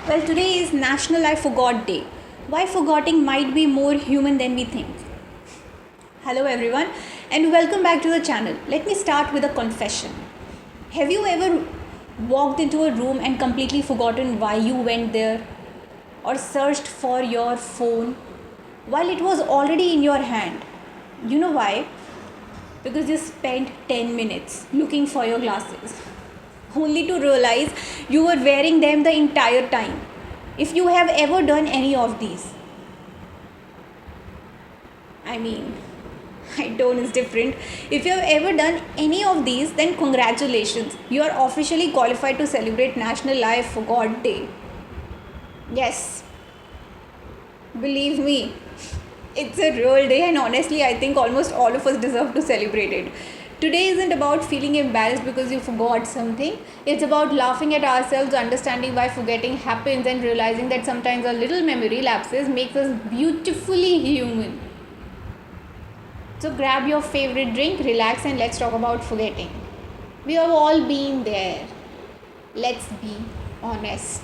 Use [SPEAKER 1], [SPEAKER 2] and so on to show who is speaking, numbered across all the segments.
[SPEAKER 1] Well, today is National I Forgot Day. Why forgetting might be more human than we think. Hello, everyone, and welcome back to the channel. Let me start with a confession. Have you ever walked into a room and completely forgotten why you went there, or searched for your phone while it was already in your hand? You know why? Because you spent 10 minutes looking for your glasses, only to realize you were wearing them the entire time. If you have ever done any of these, I mean, my tone is different. If you have ever done any of these, then congratulations. You are officially qualified to celebrate National I Forgot Day. Yes, believe me, it's a real day, and honestly, I think almost all of us deserve to celebrate it. Today isn't about feeling embarrassed because you forgot something. It's about laughing at ourselves, understanding why forgetting happens, and realizing that sometimes a little memory lapses makes us beautifully human. So grab your favorite drink, relax, and let's talk about forgetting. We have all been there. Let's be honest.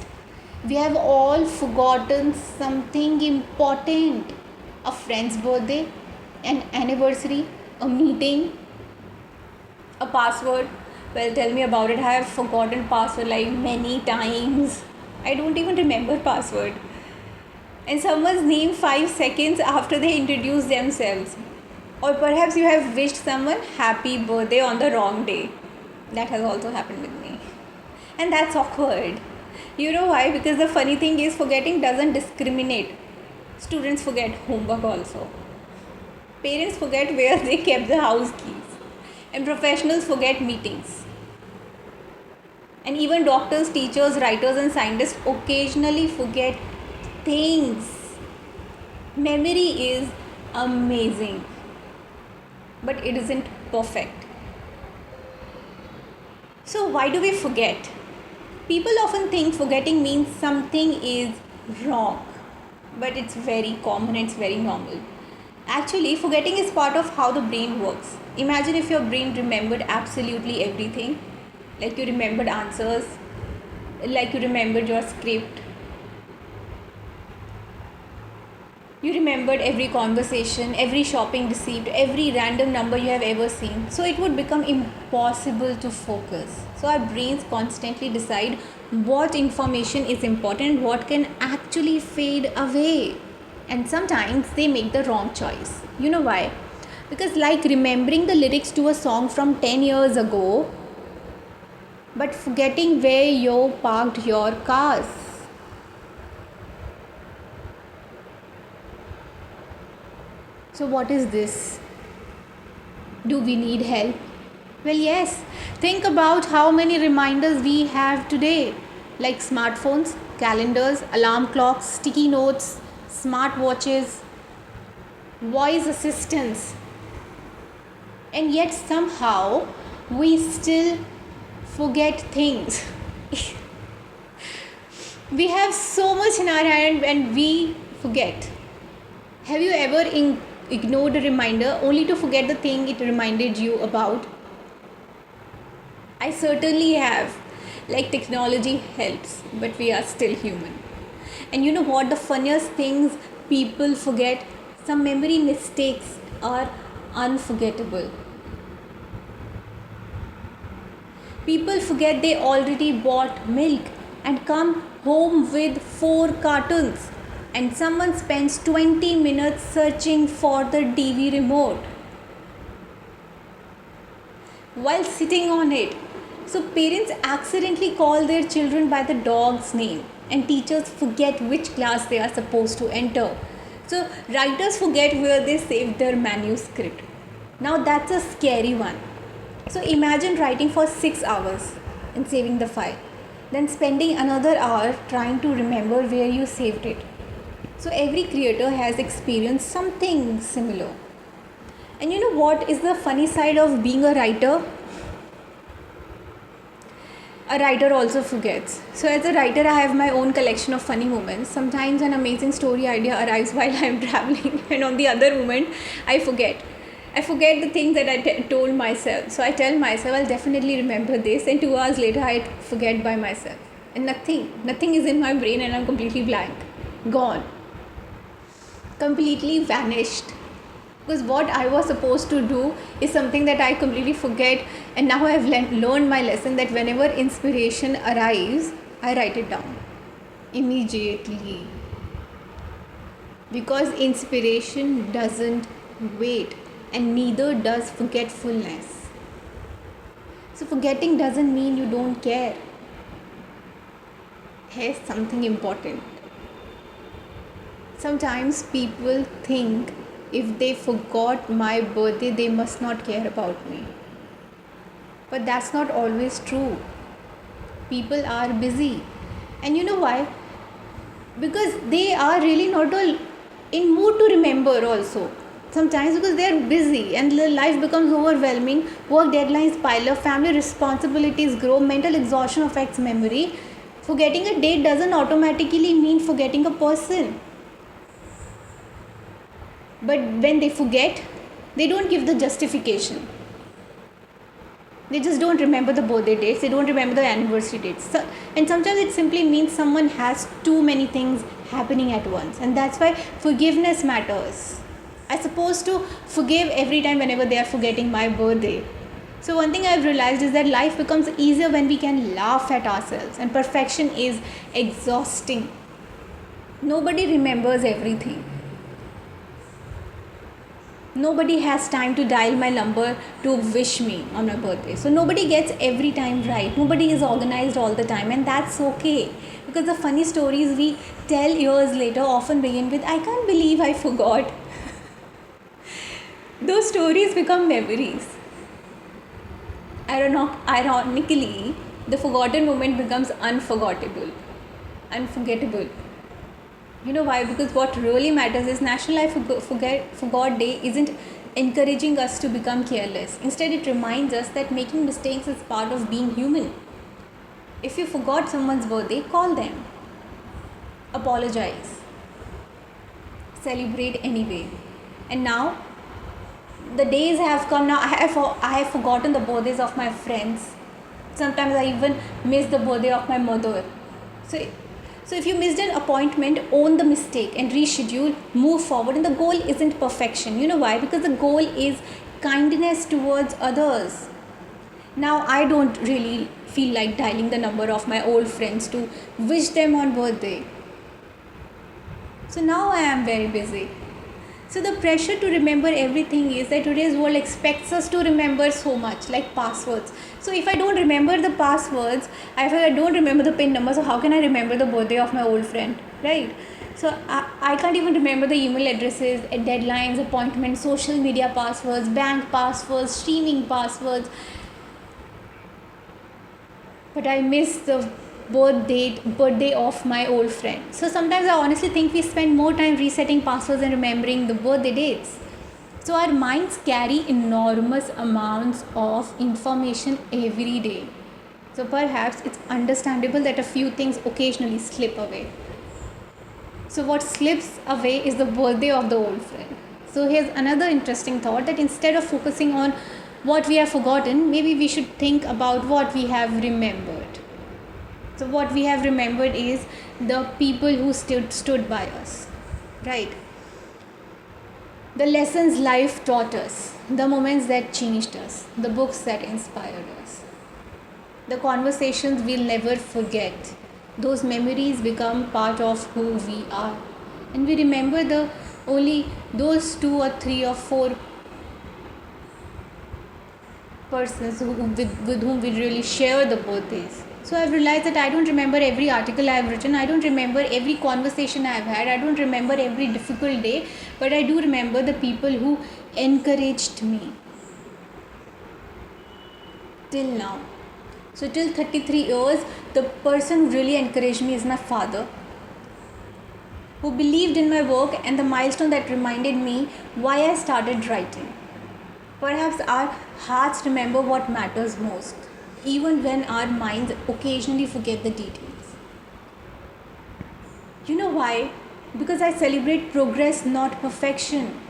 [SPEAKER 1] We have all forgotten something important: a friend's birthday, an anniversary, a meeting, a password. Well, tell me about it. I have forgotten password like many times. I don't even remember password. And someone's name 5 seconds after they introduce themselves. Or perhaps you have wished someone happy birthday on the wrong day. That has also happened with me. And that's awkward. You know why? Because the funny thing is, forgetting doesn't discriminate. Students forget homework also. Parents forget where they kept the house keys. And professionals forget meetings. And even doctors, teachers, writers, and scientists occasionally forget things. Memory is amazing, but it isn't perfect. So, why do we forget? People often think forgetting means something is wrong, but it's very common, it's very normal. Actually, forgetting is part of how the brain works. Imagine if your brain remembered absolutely everything, like you remembered answers, like you remembered your script, you remembered every conversation, every shopping receipt, every random number you have ever seen. So it would become impossible to focus. So our brains constantly decide what information is important, what can actually fade away. And sometimes they make the wrong choice. You know why? Because, like remembering the lyrics to a song from 10 years ago, but forgetting where you parked your cars. So, what is this? Do we need help? Well, yes. Think about how many reminders we have today, like smartphones, calendars, alarm clocks, sticky notes, smart watches, voice assistants. And yet, somehow, we still forget things. We have so much in our hand and we forget. Have you ever ignored a reminder only to forget the thing it reminded you about? I certainly have. Like, technology helps, but we are still human. And you know what? The funniest things people forget, some memory mistakes are unforgettable. People forget they already bought milk and come home with 4 cartons, and someone spends 20 minutes searching for the TV remote while sitting on it. So parents accidentally call their children by the dog's name, and teachers forget which class they are supposed to enter. So writers forget where they saved their manuscript. Now that's a scary one. So imagine writing for 6 hours and saving the file, then spending another hour trying to remember where you saved it. So every creator has experienced something similar. And you know what is the funny side of being a writer? A writer also forgets. So as a writer, I have my own collection of funny moments. Sometimes an amazing story idea arrives while I am traveling, and on the other moment, I forget. I forget the things that I told myself. So I tell myself I'll definitely remember this, and 2 hours later I forget by myself. and nothing is in my brain, and I'm completely blank, gone, completely vanished. Because what I was supposed to do is something that I completely forget, and now I've learned my lesson that whenever inspiration arrives, I write it down immediately, because inspiration doesn't wait, and neither does forgetfulness. So forgetting doesn't mean you don't care. Here's something important. Sometimes people think if they forgot my birthday, they must not care about me. But that's not always true. People are busy. And you know why? Because they are really not all in mood to remember also. Sometimes because they are busy and their life becomes overwhelming, work deadlines pile up, family responsibilities grow, mental exhaustion affects memory. Forgetting a date doesn't automatically mean forgetting a person. But when they forget, they don't give the justification. They just don't remember the birthday dates, they don't remember the anniversary dates. So, and sometimes it simply means someone has too many things happening at once. And that's why forgiveness matters. I'm supposed to forgive every time whenever they are forgetting my birthday. So one thing I've realized is that life becomes easier when we can laugh at ourselves, and perfection is exhausting. Nobody remembers everything. Nobody has time to dial my number to wish me on my birthday. So nobody gets every time right. Nobody is organized all the time, and that's okay. Because the funny stories we tell years later often begin with, I can't believe I forgot. Those stories become memories. Ironically, the forgotten moment becomes unforgettable. You know why? Because what really matters is National Life Forgot Day isn't encouraging us to become careless. Instead, it reminds us that making mistakes is part of being human. If you forgot someone's birthday, call them. Apologize. Celebrate anyway. And now, the days have come. Now I have forgotten the birthdays of my friends. Sometimes I even miss the birthday of my mother. So if you missed an appointment, own the mistake and reschedule, move forward. And the goal isn't perfection. You know why? Because the goal is kindness towards others. Now I don't really feel like dialing the number of my old friends to wish them on birthday. So now I am very busy. So the pressure to remember everything is that today's world expects us to remember so much, like passwords. So if I don't remember the passwords, if I don't remember the PIN number, so how can I remember the birthday of my old friend, right? So I can't even remember the email addresses, deadlines, appointments, social media passwords, bank passwords, streaming passwords. But I miss the birthday of my old friend. So sometimes I honestly think we spend more time resetting passwords and remembering the birthday dates. So our minds carry enormous amounts of information every day. So perhaps it's understandable that a few things occasionally slip away. So what slips away is the birthday of the old friend. So here's another interesting thought, that instead of focusing on what we have forgotten, maybe we should think about what we have remembered. So what we have remembered is the people who stood by us, right? The lessons life taught us, the moments that changed us, the books that inspired us, the conversations we'll never forget. Those memories become part of who we are. And we remember only those 2 or 3 or 4 persons with whom we really share the birthdays. So I've realized that I don't remember every article I've written, I don't remember every conversation I've had, I don't remember every difficult day, but I do remember the people who encouraged me till now. So till 33 years, the person who really encouraged me is my father, who believed in my work, and the milestone that reminded me why I started writing. Perhaps our hearts remember what matters most, even when our minds occasionally forget the details. You know why? Because I celebrate progress, not perfection.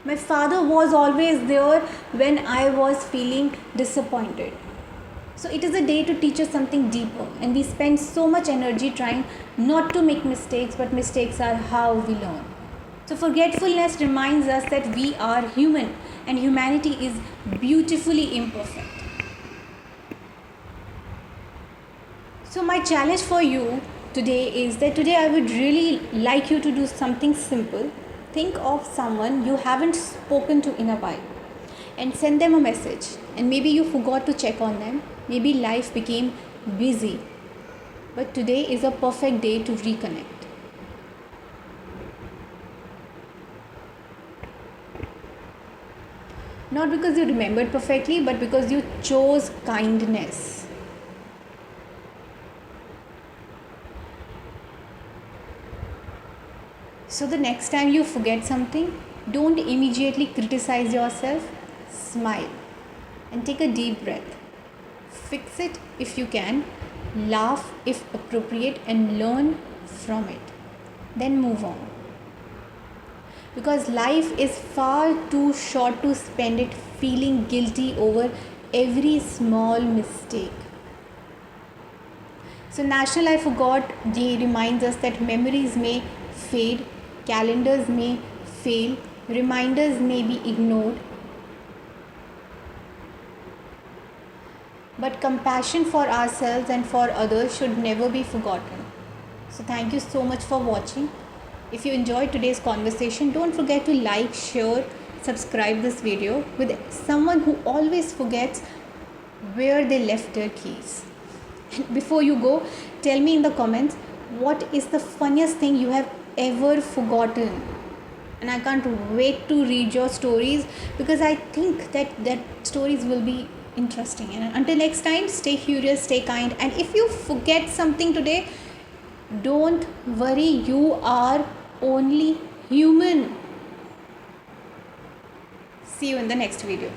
[SPEAKER 1] My father was always there when I was feeling disappointed. So it is a day to teach us something deeper, and we spend so much energy trying not to make mistakes, but mistakes are how we learn. So forgetfulness reminds us that we are human and humanity is beautifully imperfect. So my challenge for you today is that today I would really like you to do something simple. Think of someone you haven't spoken to in a while and send them a message. And maybe you forgot to check on them. Maybe life became busy. But today is a perfect day to reconnect. Not because you remembered perfectly, but because you chose kindness. So the next time you forget something, don't immediately criticize yourself. Smile and take a deep breath. Fix it if you can, laugh if appropriate, and learn from it. Then move on. Because life is far too short to spend it feeling guilty over every small mistake. So, National I Forgot Day reminds us that memories may fade, calendars may fail, reminders may be ignored, but compassion for ourselves and for others should never be forgotten. So, thank you so much for watching. If you enjoyed today's conversation, don't forget to like, share, subscribe this video with someone who always forgets where they left their keys. Before you go, tell me in the comments what is the funniest thing you have ever forgotten. And I can't wait to read your stories because I think that stories will be interesting. And until next time, stay curious, stay kind. And if you forget something today, don't worry, you are only human. See you in the next video.